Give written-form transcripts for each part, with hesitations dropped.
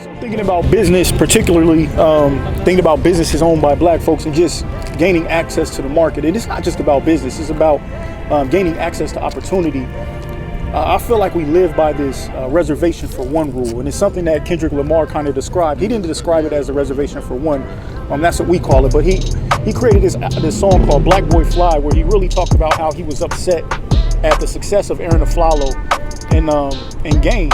So thinking about business, particularly thinking about businesses owned by black folks and just gaining access to the market. It is not just about business, it's about gaining access to opportunity. I feel like we live by this reservation for one rule, and it's something that Kendrick Lamar kind of described. He didn't describe it as a reservation for one, that's what we call it, but he created this song called Black Boy Fly, where he really talked about how he was upset at the success of Aaron Aflalo and Game.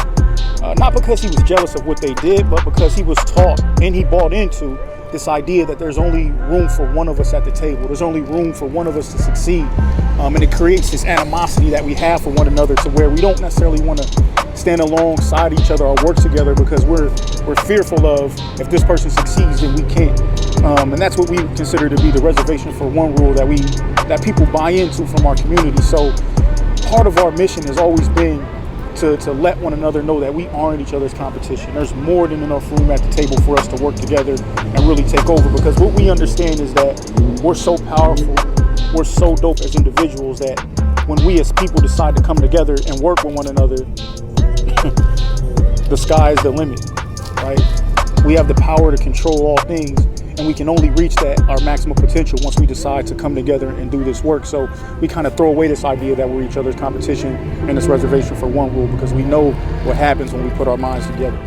Not because he was jealous of what they did, but because he was taught and he bought into this idea that there's only room for one of us at the table. There's only room for one of us to succeed. And it creates this animosity that we have for one another to where we don't necessarily want to stand alongside each other or work together because we're fearful of if this person succeeds, then we can't. And that's what we consider to be the reservation for one rule that people buy into from our community. So part of our mission has always been to let one another know that we aren't each other's competition. There's more than enough room at the table for us to work together and really take over, because what we understand is that we're so powerful, we're so dope as individuals that when we as people decide to come together and work with one another, the sky is the limit, right? We have the power to control all things, and we can only reach our maximum potential once we decide to come together and do this work. So we kind of throw away this idea that we're each other's competition and this reservation for one rule, because we know what happens when we put our minds together.